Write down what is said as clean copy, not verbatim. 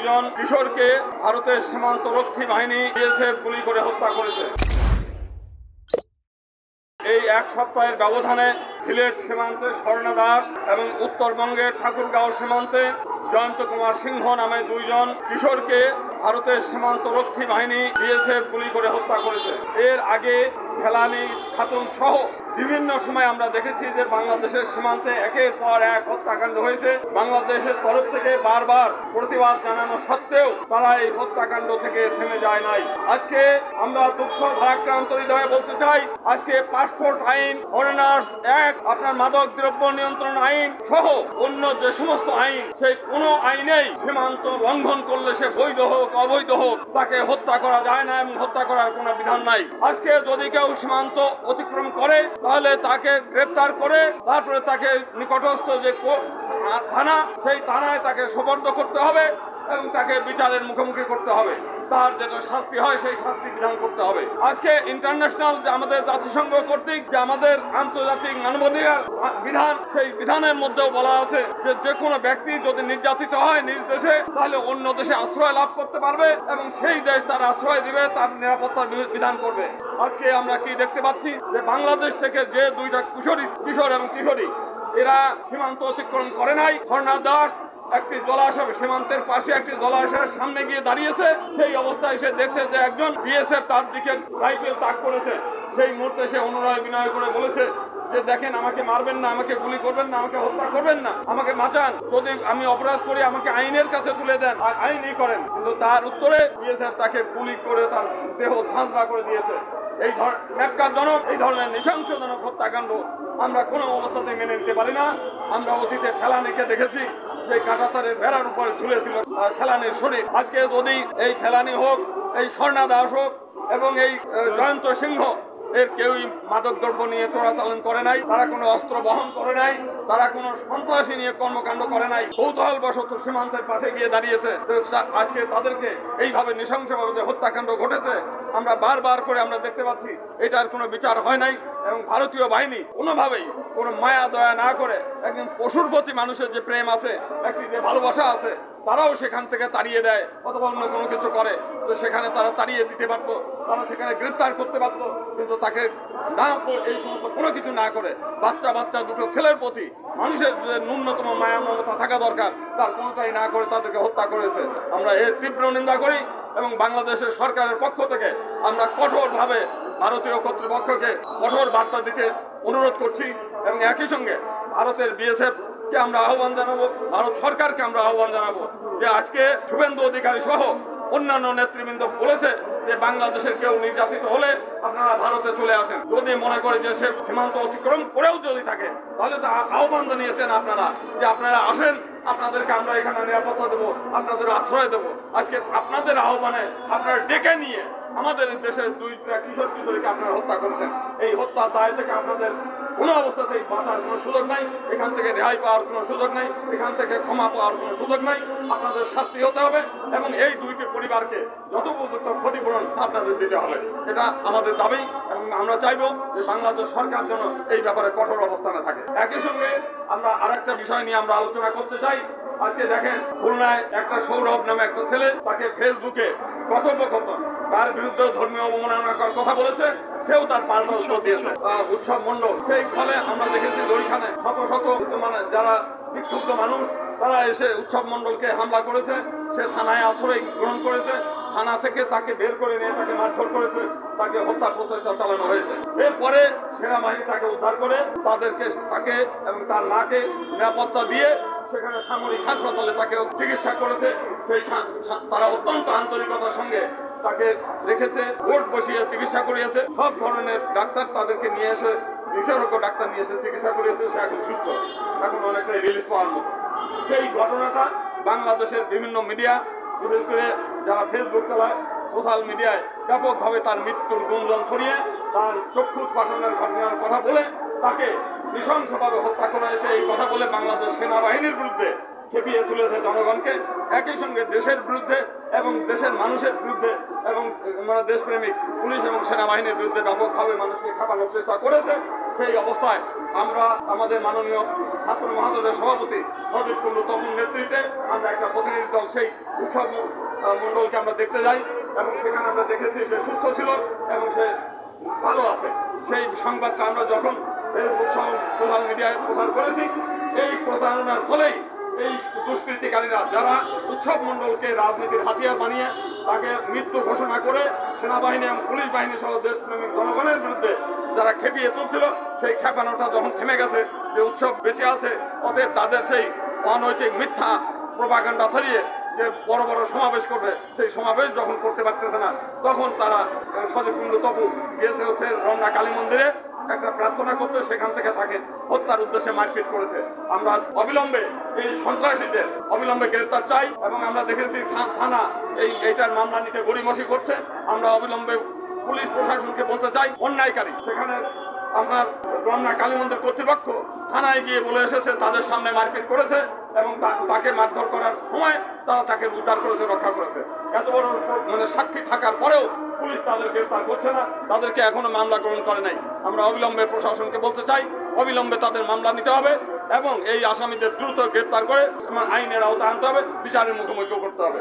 দুইজন কিশোরকে ভারতের সীমান্তরক্ষী বাহিনী বিএসএফ গুলি করে হত্যা করেছে। এই এক সপ্তাহের ব্যবধানে সিলেট সীমান্তে স্বর্ণা দাস এবং উত্তরবঙ্গের ঠাকুরগাঁও সীমান্তে জয়ন্ত কুমার সিংহ নামে দুইজন কিশোরকে ভারতের সীমান্তরক্ষী বাহিনী বিএসএফ গুলি করে হত্যা করেছে। এর আগে ফেলানি খাতুন সহ বিভিন্ন সময় আমরা দেখেছি যে বাংলাদেশের সীমান্তে একের পর এক হত্যাকাণ্ড হয়েছে। বাংলাদেশের তরফ থেকে বারবার প্রতিবাদ জানানো সত্ত্বেও তারা এই হত্যাকাণ্ড থেকে থেমে যায় নাই। আজকে আমরা দুঃখ ভারাক্রান্ত হৃদয়ে বলতে চাই, আজকে পাসপোর্ট আইন, ফরেনার্স অ্যাক্ট, আপনার মাদক দ্রব্য নিয়ন্ত্রণ আইন সহ অন্য যে সমস্ত আইন, সেই কোনো আইনেই সীমান্ত লঙ্ঘন করলে সে বৈধ হোক অবৈধ হোক তাকে হত্যা করা যায় না এবং হত্যা করার কোনো বিধান নাই। আজকে যদি কেউ সীমান্ত অতিক্রম করে তাহলে তাকে গ্রেপ্তার করে তারপরে তাকে নিকটস্থ যে থানা, সেই থানায় তাকে সোপর্দ করতে হবে এবং তাকে বিচারের মুখোমুখি করতে হবে। তার যেটা শাস্তি হয় সেই শাস্তি বিধান করতে হবে। আজকে ইন্টারন্যাশনাল যে আমাদের জাতিসংঘ কর্তৃক যে আমাদের আন্তর্জাতিক মানবাধিকার বিধান, সেই বিধানের মধ্যেও বলা আছে যে যে কোনো ব্যক্তি যদি নির্যাতিত হয় নিজ দেশে, তাহলে অন্য দেশে আশ্রয় লাভ করতে পারবে এবং সেই দেশ তার আশ্রয় দিবে, তার নিরাপত্তার বিধান করবে। আজকে আমরা কি দেখতে পাচ্ছি যে বাংলাদেশ থেকে যে দুইটা কিশোর এবং কিশোরী এরা সীমান্ত অতিক্রম করে নাই। স্বর্ণা দাস একটি জলাশয়, সীমান্তের পাশে একটি জলাশয়ের সামনে গিয়ে দাঁড়িয়েছে, সেই অবস্থায় সে দেখছে যে একজন বিএসএফ তার দিকে রাইফেল তাক করেছে। সেই মুহূর্তে সে অনুনয় বিনয় করে বলেছে যে দেখেন, আমাকে মারবেন না, আমাকে গুলি করবেন না, আমাকে হত্যা করবেন না, আমাকে বাঁচান, যদি আমি অপরাধ করি আমাকে আইনের কাছে তুলে দেন, আইনই করেন। কিন্তু তার উত্তরে বিএসএফ তাকে গুলি করে তার দেহ ঝাঁঝরা করে দিয়েছে। এই ন্যাক্কারজনক, এই ধরনের নৃশংসজনক হত্যাকাণ্ড আমরা কোনো অবস্থাতে মেনে নিতে পারি না। আমরা অতীতে ফেলানিকে দেখেছি, সেই কাঁটাতারের বেড়ার উপরে ঝুলেছিল ফেলানির শরীর। আজকে যদি এই ফেলানি হোক, এই স্বর্ণা দাস হোক এবং এই জয়ন্ত সিংহ, এর কেউই মাদক দ্রব্য নিয়ে চোরাচালান করে নাই, তারা কোনো অস্ত্র বহন করে নাই, তারা কোনো সন্ত্রাসী নিয়ে কর্মকাণ্ড করে নাই, কৌতূহলবশত সীমান্তের পাশে গিয়ে দাঁড়িয়েছে। আজকে তাদেরকে এইভাবে নৃশংসভাবে যে হত্যাকাণ্ড ঘটেছে আমরা বারবার করে আমরা দেখতে পাচ্ছি, এটার কোনো বিচার হয় নাই এবং ভারতীয় বাহিনী কোনোভাবেই কোনো মায়া দয়া না করে একজন পশুর প্রতি মানুষের যে প্রেম আছে, একটি যে ভালোবাসা আছে, তারাও সেখান থেকে তাড়িয়ে দেয় অথবা অন্য কোনো কিছু করে, তো সেখানে তারা তাড়িয়ে দিতে পারতো, তারা সেখানে গ্রেফতার করতে পারত। কিন্তু তাকে না, এই সমস্ত কোনো কিছু না করে বাচ্চা দুটো ছেলের প্রতি মানুষের যে ন্যূনতম মায়া মমতা থাকা দরকার, তার কোনোটাই না করে তাদেরকে হত্যা করেছে। আমরা এর তীব্র নিন্দা করি এবং বাংলাদেশের সরকারের পক্ষ থেকে আমরা কঠোরভাবে ভারতীয় কর্তৃপক্ষকে কঠোর বার্তা দিতে অনুরোধ করছি এবং একই সঙ্গে ভারতের বিএসএফ কে আমরা আহ্বান জানাবো, ভারত সরকারকে আমরা আহ্বান জানাবো যে আজকে শুভেন্দু অধিকারী সহ অন্যান্য নেতৃবৃন্দ বলেছে যে বাংলাদেশের কেউ নির্যাতিত হলে আপনারা ভারতে চলে আসেন। যদি মনে করে যে সে সীমান্ত অতিক্রম করেও যদি থাকে, তাহলে তো আহ্বান জানিয়েছেন আপনারা যে আপনারা আসেন, আপনাদেরকে আমরা এখানে নিরাপত্তা দেবো, আপনাদের আশ্রয় দেবো। আজকে আপনাদের আহ্বানে আপনারা ডেকে নিয়ে আমাদের দেশের দুইটা কিশোর কিশোরীকে আপনারা হত্যা করেছেন। এই হত্যার দায় থেকে আপনাদের কোনো অবস্থাতেই বাঁচার কোনো সুযোগ নাই, এখান থেকে রেহাই পাওয়ার কোনো সুযোগ নাই, এখান থেকে ক্ষমা পাওয়ার কোনো সুযোগ নাই। আপনাদের শাস্তি হতে হবে এবং এই দুইটি পরিবারকে যথোপযুক্ত ক্ষতিপূরণ আপনাদের দিতে হবে, এটা আমাদের দাবি। এবং আমরা চাইবো যে বাংলাদেশ সরকার যেন এই ব্যাপারে কঠোর অবস্থানে থাকে। একই সঙ্গে আমরা আরেকটা বিষয় নিয়ে আমরা আলোচনা করতে চাই। আজকে দেখেন, খুলনায় একটা সৌরভ নামে একটা ছেলে, তাকে ফেসবুকে কথোপকথন, তার বিরুদ্ধে ধর্মীয় অবমাননাকর কথা বলেছে, সেও তার পাল্টা উত্তর দিয়েছে। উৎসব মণ্ডল, সেই ফলে আমরা দেখেছি ওইখানে শত মানে যারা বিক্ষুব্ধ মানুষ, তারা এসে উৎসব মণ্ডলকে হামলা করেছে। সে থানায় আশ্রয় গ্রহণ করেছে, থানা থেকে তাকে বের করে নিয়ে তাকে মারধর করেছে, তাকে হত্যা প্রচেষ্টা চালানো হয়েছে। এরপরে সেনাবাহিনী তাকে উদ্ধার করে তাকে এবং তার মাকে নিরাপত্তা দিয়ে সেখানে সামরিক হাসপাতালে তাকে চিকিৎসা করেছে। সেই তারা অত্যন্ত আন্তরিকতার সঙ্গে তাকে রেখেছে, বোর্ড বসিয়ে চিকিৎসা করিয়েছে। সব ধরনের ডাক্তার তাদেরকে নিয়ে এসে, বিশেষজ্ঞ ডাক্তার নিয়ে এসে চিকিৎসা করিয়েছে। সে এখন সুস্থ, এখন অনেকটাই রিলিজ পাওয়ার মতো। সেই ঘটনাটা বাংলাদেশের বিভিন্ন মিডিয়া, বিশেষ করে যারা ফেসবুক চালায়, সোশ্যাল মিডিয়ায় ব্যাপকভাবে তার মৃত্যুর গুঞ্জন ছড়িয়ে তার চক্ষু পাঠানোর ঘটনার কথা বলে তাকে নৃশংসভাবে হত্যা করা হয়েছে এই কথা বলে বাংলাদেশ সেনাবাহিনীর বিরুদ্ধে খেপিয়ে তুলেছে জনগণকে। একই সঙ্গে দেশের বিরুদ্ধে এবং দেশের মানুষের বিরুদ্ধে এবং মানে দেশপ্রেমিক পুলিশ এবং সেনাবাহিনীর বিরুদ্ধে ব্যাপকভাবে মানুষকে খেপানোর চেষ্টা করেছে। সেই অবস্থায় আমরা আমাদের মাননীয় ছাত্র মহাদলের সভাপতি সজীব কুল্লু তপন নেতৃত্বে আমরা একটা প্রতিনিধি দল সেই উৎসব মণ্ডলকে আমরা দেখতে যাই এবং সেখানে আমরা দেখেছি সে সুস্থ ছিল এবং সে ভালো আছে। সেই সংবাদটা আমরা যখন ফেসবুক সহ সোশ্যাল মিডিয়ায় প্রচার করেছি, এই প্রচারণার ফলেই এই দুষ্কৃতিকারীরা যারা উৎসব মণ্ডলকে রাজনীতির হাতিয়ার বানিয়ে তাকে মৃত্যু ঘোষণা করে সেনাবাহিনী এবং পুলিশ বাহিনী সহ দেশপ্রেমিক জনগণের বিরুদ্ধে যারা খেপিয়ে তুলছিল, সেই খেপানোটা যখন থেমে গেছে যে উৎসব বেঁচে আছে, অতএব তাদের সেই অনৈতিক মিথ্যা প্রোপাগান্ডা ছড়িয়ে যে বড় বড় সমাবেশ করবে, সেই সমাবেশ যখন করতে পারতেছে না, তখন তারা সজীব কুল্লু তপু গিয়েছে হচ্ছে রমনা কালী মন্দিরে একটা প্রার্থনা করতে, সেখান থেকে তাকে হত্যার উদ্দেশ্যে মারপিট করেছে। আমরা অবিলম্বে এই সন্ত্রাসীদের অবিলম্বে গ্রেফতার চাই এবং আমরা দেখেছি থানা এইটার মামলা নিতে গড়িমসি করছে। আমরা অবিলম্বে পুলিশ প্রশাসনকে বলতে চাই, অন্যায়কারী সেখানে আপনার রমনা কালী মন্দির কর্তৃপক্ষ থানায় গিয়ে বলে এসেছে তাদের সামনে মারপিট করেছে এবং তাকে মারধর করার সময় তারা তাকে উদ্ধার করেছে, রক্ষা করেছে। এত বড় মানে সাক্ষী থাকার পরেও পুলিশ তাদের গ্রেফতার করছে না, তাদেরকে এখনো মামলা গ্রহণ করে নাই। আমরা অবিলম্বে প্রশাসনকে বলতে চাই, অবিলম্বে তাদের মামলা নিতে হবে এবং এই আসামিদের দ্রুত গ্রেফতার করে আইনের আওতায় আনতে হবে, বিচারের মুখোমুখি করতে হবে।